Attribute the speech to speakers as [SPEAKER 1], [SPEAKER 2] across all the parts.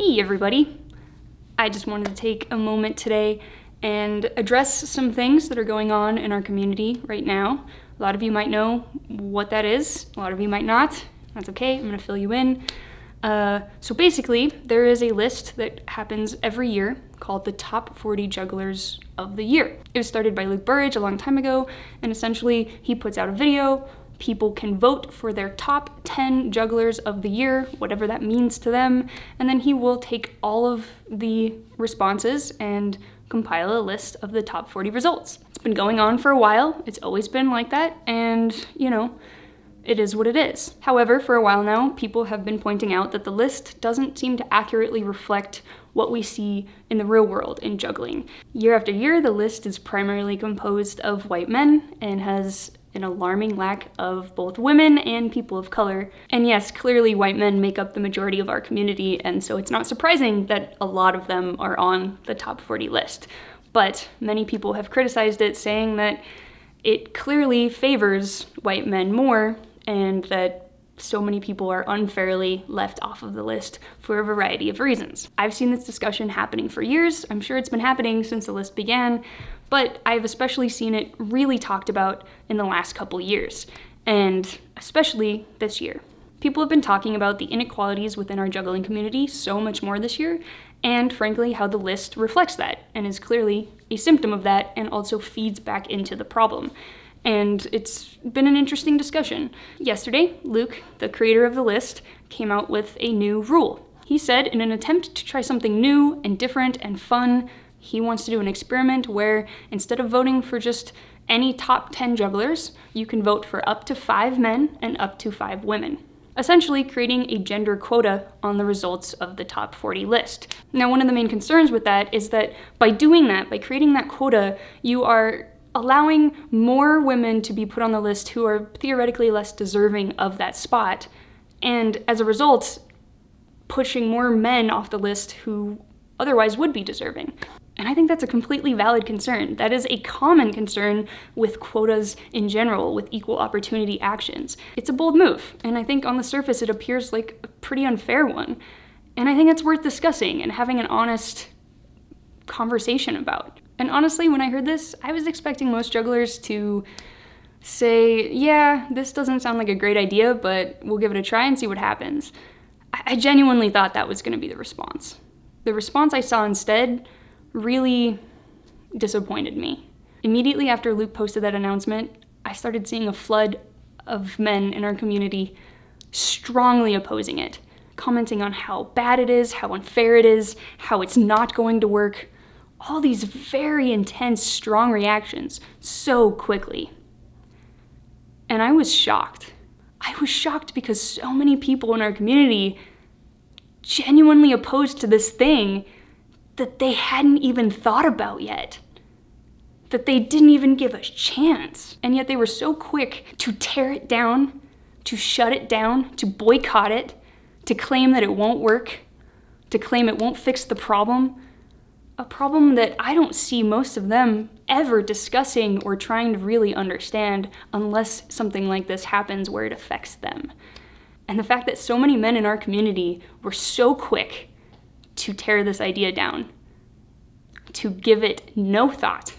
[SPEAKER 1] Hey everybody! I just wanted to take a moment today and address some things that are going on in our community right now. A lot of you might know what that is, a lot of you might not. That's okay, I'm gonna fill you in. So basically, there is a list that happens every year called the Top 40 Jugglers of the Year. It was started by Luke Burridge a long time ago, and essentially he puts out a video. People can vote for their top 10 jugglers of the year, whatever that means to them, and then he will take all of the responses and compile a list of the top 40 results. It's been going on for a while, it's always been like that, and it is what it is. However, for a while now, people have been pointing out that the list doesn't seem to accurately reflect what we see in the real world in juggling. Year after year, the list is primarily composed of white men and has an alarming lack of both women and people of color. And yes, clearly white men make up the majority of our community, and so it's not surprising that a lot of them are on the top 40 list. But many people have criticized it, saying that it clearly favors white men more, and that so many people are unfairly left off of the list for a variety of reasons. I've seen this discussion happening for years. I'm sure it's been happening since the list began, but I've especially seen it really talked about in the last couple years, and especially this year. People have been talking about the inequalities within our juggling community so much more this year, and frankly, how the list reflects that, and is clearly a symptom of that, and also feeds back into the problem. And it's been an interesting discussion. Yesterday, Luke, the creator of the list, came out with a new rule. He said, in an attempt to try something new and different and fun, he wants to do an experiment where instead of voting for just any top 10 jugglers, you can vote for up to 5 men and up to 5 women, essentially creating a gender quota on the results of the top 40 list. Now, one of the main concerns with that is that by doing that, by creating that quota, you are allowing more women to be put on the list who are theoretically less deserving of that spot, and as a result, pushing more men off the list who otherwise would be deserving. And I think that's a completely valid concern. That is a common concern with quotas in general, with equal opportunity actions. It's a bold move, and I think on the surface it appears like a pretty unfair one. And I think it's worth discussing and having an honest conversation about. And honestly, when I heard this, I was expecting most jugglers to say, yeah, this doesn't sound like a great idea, but we'll give it a try and see what happens. I genuinely thought that was gonna be the response. The response I saw instead really disappointed me. Immediately after Luke posted that announcement, I started seeing a flood of men in our community strongly opposing it, commenting on how bad it is, how unfair it is, how it's not going to work. All these very intense, strong reactions so quickly. And I was shocked. I was shocked because so many people in our community genuinely opposed to this thing that they hadn't even thought about yet, that they didn't even give a chance. And yet they were so quick to tear it down, to shut it down, to boycott it, to claim that it won't work, to claim it won't fix the problem. A problem that I don't see most of them ever discussing or trying to really understand unless something like this happens where it affects them. And the fact that so many men in our community were so quick to tear this idea down, to give it no thought,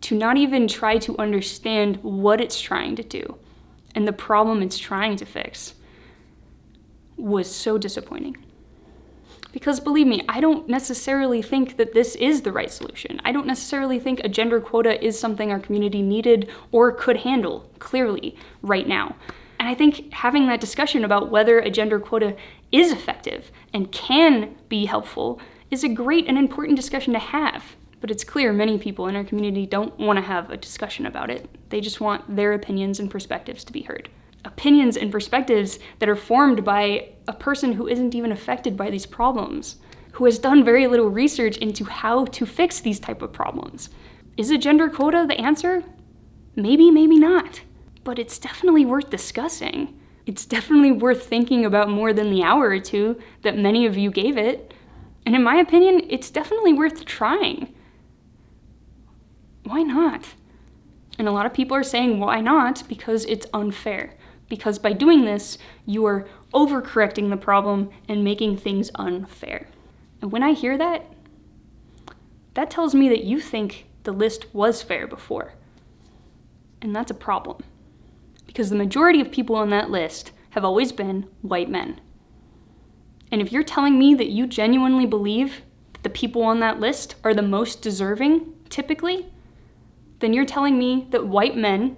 [SPEAKER 1] to not even try to understand what it's trying to do and the problem it's trying to fix, was so disappointing. Because believe me, I don't necessarily think that this is the right solution. I don't necessarily think a gender quota is something our community needed or could handle clearly right now. And I think having that discussion about whether a gender quota is effective and can be helpful is a great and important discussion to have. But it's clear many people in our community don't want to have a discussion about it. They just want their opinions and perspectives to be heard. Opinions and perspectives that are formed by a person who isn't even affected by these problems, who has done very little research into how to fix these type of problems. Is a gender quota the answer? Maybe, maybe not. But it's definitely worth discussing. It's definitely worth thinking about more than the hour or two that many of you gave it. And in my opinion, it's definitely worth trying. Why not? And a lot of people are saying, why not? Because it's unfair. because by doing this, you are overcorrecting the problem and making things unfair. And when I hear that, that tells me that you think the list was fair before. And that's a problem, because the majority of people on that list have always been white men. And if you're telling me that you genuinely believe that the people on that list are the most deserving, typically, then you're telling me that white men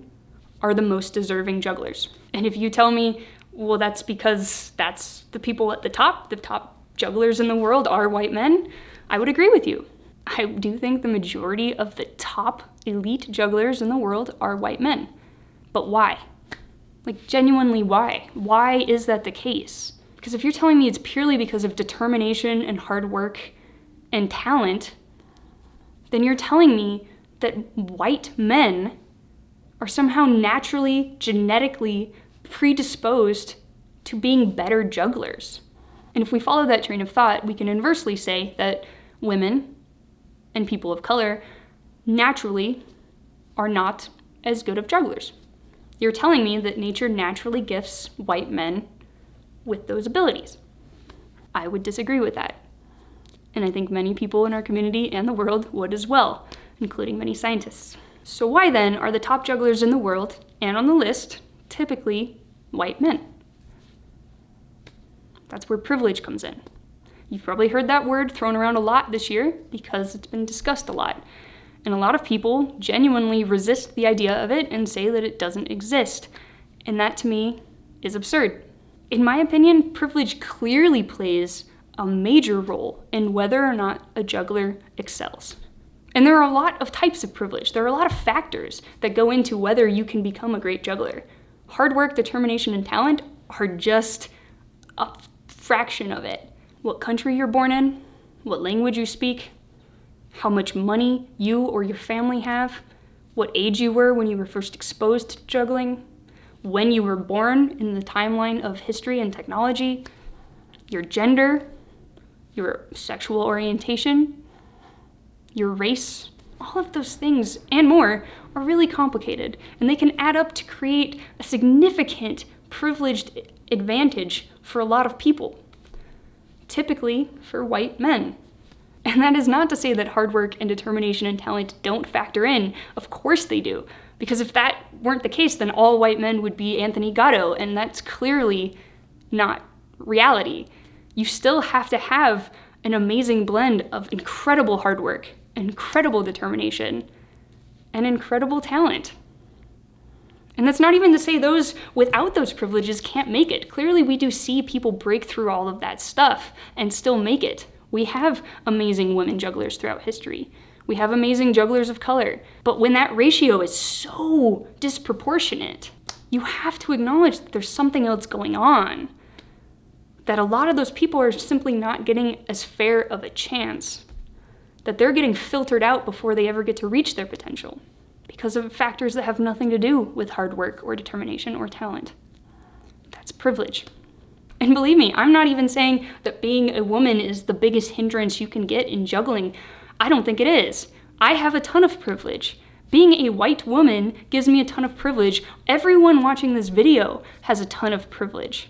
[SPEAKER 1] are the most deserving jugglers. And if you tell me, well, that's because that's the people at the top jugglers in the world are white men, I would agree with you. I do think the majority of the top elite jugglers in the world are white men. But why? Like, genuinely, why? Why is that the case? Because if you're telling me it's purely because of determination and hard work and talent, then you're telling me that white men are somehow naturally, genetically predisposed to being better jugglers. And if we follow that train of thought, we can inversely say that women and people of color naturally are not as good of jugglers. You're telling me that nature naturally gifts white men with those abilities. I would disagree with that. And I think many people in our community and the world would as well, including many scientists. So why then are the top jugglers in the world and on the list typically white men? That's where privilege comes in. You've probably heard that word thrown around a lot this year because it's been discussed a lot. And a lot of people genuinely resist the idea of it and say that it doesn't exist. And that to me is absurd. In my opinion, privilege clearly plays a major role in whether or not a juggler excels. And there are a lot of types of privilege. There are a lot of factors that go into whether you can become a great juggler. Hard work, determination, and talent are just a fraction of it. What country you're born in, what language you speak, how much money you or your family have, what age you were when you were first exposed to juggling, when you were born in the timeline of history and technology, your gender, your sexual orientation, your race, all of those things and more are really complicated, and they can add up to create a significant privileged advantage for a lot of people, typically for white men. And that is not to say that hard work and determination and talent don't factor in. Of course they do. Because if that weren't the case, then all white men would be Anthony Gatto, and that's clearly not reality. You still have to have an amazing blend of incredible hard work, incredible determination, and incredible talent. And that's not even to say those without those privileges can't make it. Clearly, we do see people break through all of that stuff and still make it. We have amazing women jugglers throughout history. We have amazing jugglers of color. But when that ratio is so disproportionate, you have to acknowledge that there's something else going on. That a lot of those people are simply not getting as fair of a chance. That they're getting filtered out before they ever get to reach their potential, because of factors that have nothing to do with hard work or determination or talent. That's privilege. And believe me, I'm not even saying that being a woman is the biggest hindrance you can get in juggling. I don't think it is. I have a ton of privilege. Being a white woman gives me a ton of privilege. Everyone watching this video has a ton of privilege.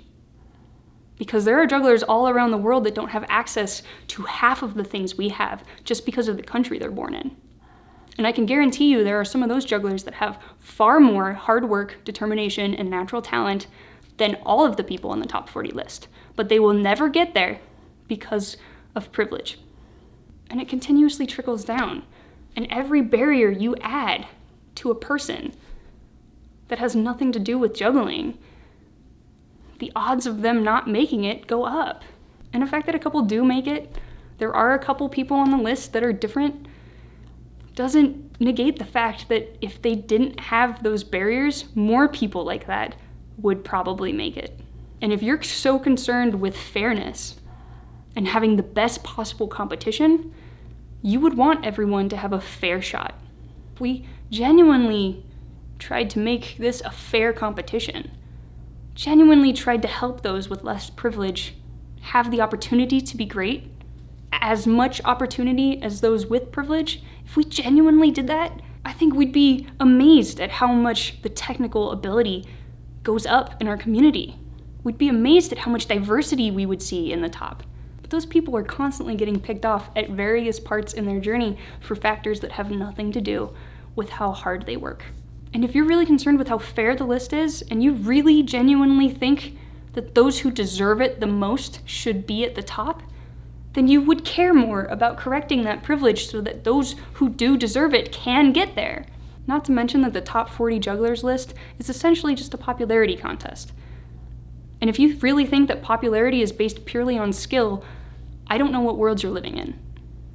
[SPEAKER 1] Because there are jugglers all around the world that don't have access to half of the things we have just because of the country they're born in. And I can guarantee you there are some of those jugglers that have far more hard work, determination, and natural talent than all of the people on the top 40 list. But they will never get there because of privilege. And it continuously trickles down. And every barrier you add to a person that has nothing to do with juggling, the odds of them not making it go up. And the fact that a couple do make it, there are a couple people on the list that are different, doesn't negate the fact that if they didn't have those barriers, more people like that would probably make it. And if you're so concerned with fairness and having the best possible competition, you would want everyone to have a fair shot. We genuinely tried to make this a fair competition, genuinely tried to help those with less privilege have the opportunity to be great, as much opportunity as those with privilege. If we genuinely did that, I think we'd be amazed at how much the technical ability goes up in our community. We'd be amazed at how much diversity we would see in the top. But those people are constantly getting picked off at various parts in their journey for factors that have nothing to do with how hard they work. And if you're really concerned with how fair the list is, and you really genuinely think that those who deserve it the most should be at the top, then you would care more about correcting that privilege so that those who do deserve it can get there. Not to mention that the top 40 jugglers list is essentially just a popularity contest. And if you really think that popularity is based purely on skill, I don't know what world you're living in.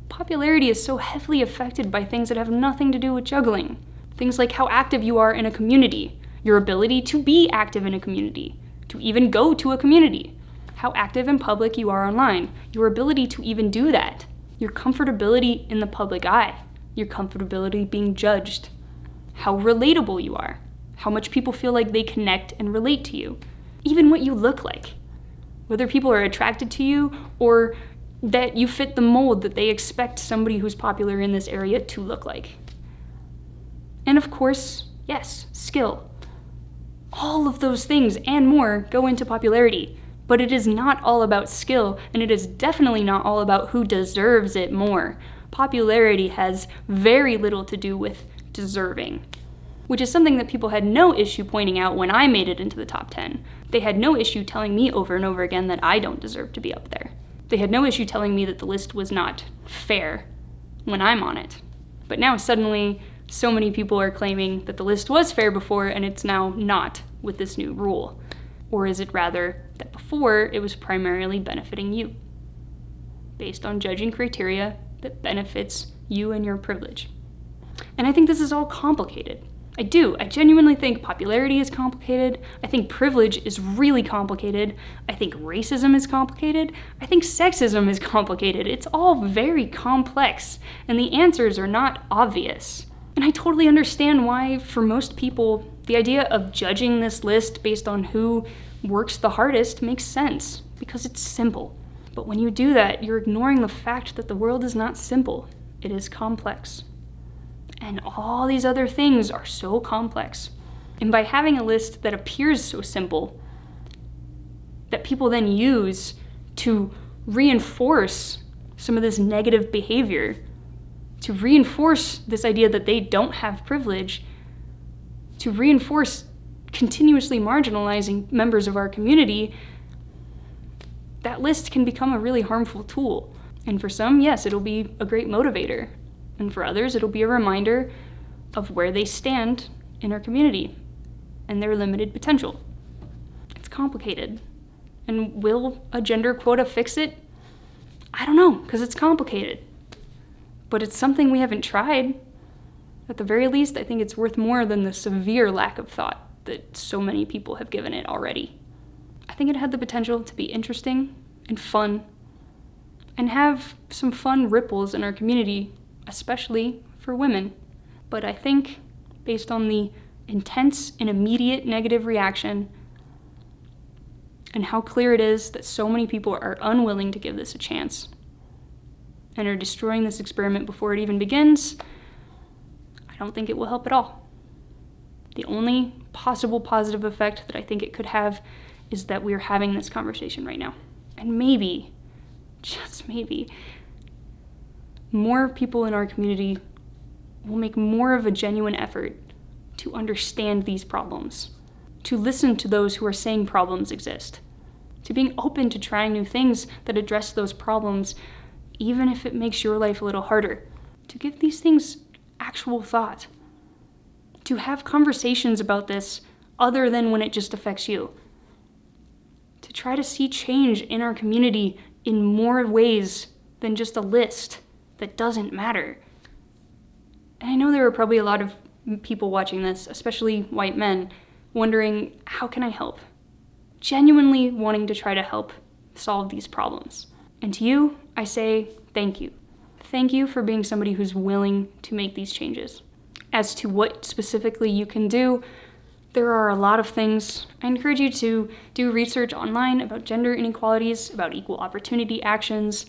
[SPEAKER 1] Popularity is so heavily affected by things that have nothing to do with juggling. Things like how active you are in a community, your ability to be active in a community, to even go to a community, how active in public you are online, your ability to even do that, your comfortability in the public eye, your comfortability being judged, how relatable you are, how much people feel like they connect and relate to you, even what you look like, whether people are attracted to you or that you fit the mold that they expect somebody who's popular in this area to look like. And of course, yes, skill. All of those things and more go into popularity, but it is not all about skill, and it is definitely not all about who deserves it more. Popularity has very little to do with deserving, which is something that people had no issue pointing out when I made it into the top 10. They had no issue telling me over and over again that I don't deserve to be up there. They had no issue telling me that the list was not fair when I'm on it. But now suddenly, so many people are claiming that the list was fair before and it's now not with this new rule. Or is it rather that before it was primarily benefiting you, based on judging criteria that benefits you and your privilege? And I think this is all complicated. I do. I genuinely think popularity is complicated. I think privilege is really complicated. I think racism is complicated. I think sexism is complicated. It's all very complex, and the answers are not obvious. And I totally understand why, for most people, the idea of judging this list based on who works the hardest makes sense, because it's simple. But when you do that, you're ignoring the fact that the world is not simple. It is complex. And all these other things are so complex. And by having a list that appears so simple, that people then use to reinforce some of this negative behavior, to reinforce this idea that they don't have privilege, to reinforce continuously marginalizing members of our community, that list can become a really harmful tool. And for some, yes, it'll be a great motivator. And for others, it'll be a reminder of where they stand in our community and their limited potential. It's complicated. And will a gender quota fix it? I don't know, because it's complicated. But it's something we haven't tried. At the very least, I think it's worth more than the severe lack of thought that so many people have given it already. I think it had the potential to be interesting and fun, and have some fun ripples in our community, especially for women. But I think, based on the intense and immediate negative reaction, and how clear it is that so many people are unwilling to give this a chance, and are destroying this experiment before it even begins, I don't think it will help at all. The only possible positive effect that I think it could have is that we're having this conversation right now. And maybe, just maybe, more people in our community will make more of a genuine effort to understand these problems, to listen to those who are saying problems exist, to being open to trying new things that address those problems, even if it makes your life a little harder, to give these things actual thought, to have conversations about this other than when it just affects you, to try to see change in our community in more ways than just a list that doesn't matter. And I know there are probably a lot of people watching this, especially white men, wondering, how can I help? Genuinely wanting to try to help solve these problems. And to you, I say thank you. Thank you for being somebody who's willing to make these changes. As to what specifically you can do, there are a lot of things. I encourage you to do research online about gender inequalities, about equal opportunity actions,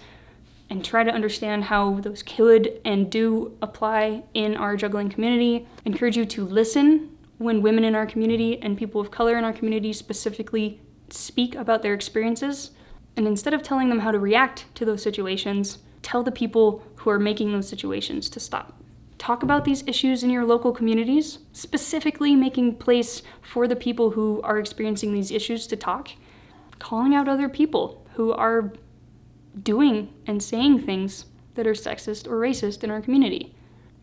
[SPEAKER 1] and try to understand how those could and do apply in our juggling community. I encourage you to listen when women in our community and people of color in our community specifically speak about their experiences. And instead of telling them how to react to those situations, tell the people who are making those situations to stop. Talk about these issues in your local communities, specifically making place for the people who are experiencing these issues to talk. Calling out other people who are doing and saying things that are sexist or racist in our community,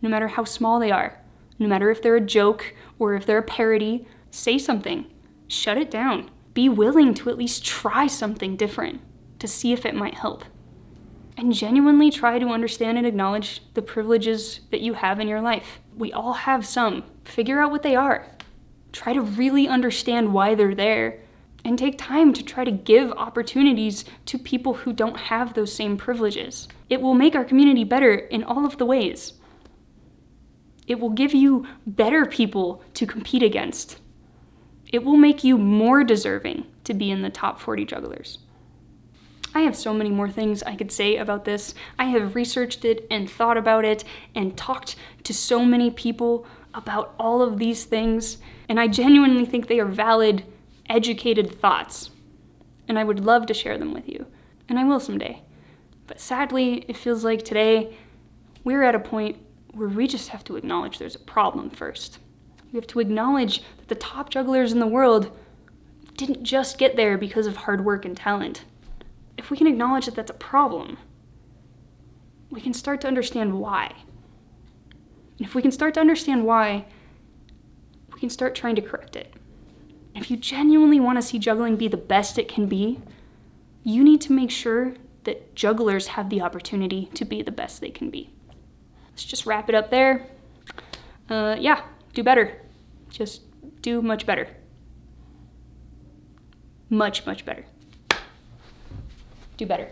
[SPEAKER 1] no matter how small they are, no matter if they're a joke or if they're a parody. Say something, shut it down. Be willing to at least try something different to see if it might help. And genuinely try to understand and acknowledge the privileges that you have in your life. We all have some. Figure out what they are. Try to really understand why they're there, and take time to try to give opportunities to people who don't have those same privileges. It will make our community better in all of the ways. It will give you better people to compete against. It will make you more deserving to be in the top 40 jugglers. I have so many more things I could say about this. I have researched it and thought about it and talked to so many people about all of these things, and I genuinely think they are valid, educated thoughts, and I would love to share them with you, and I will someday. But sadly, it feels like today we're at a point where we just have to acknowledge there's a problem first. We have to acknowledge that the top jugglers in the world didn't just get there because of hard work and talent. If we can acknowledge that that's a problem, we can start to understand why. And if we can start to understand why, we can start trying to correct it. If you genuinely want to see juggling be the best it can be, you need to make sure that jugglers have the opportunity to be the best they can be. Let's just wrap it up there. Do better. Just do much better. Much, much better. Do better.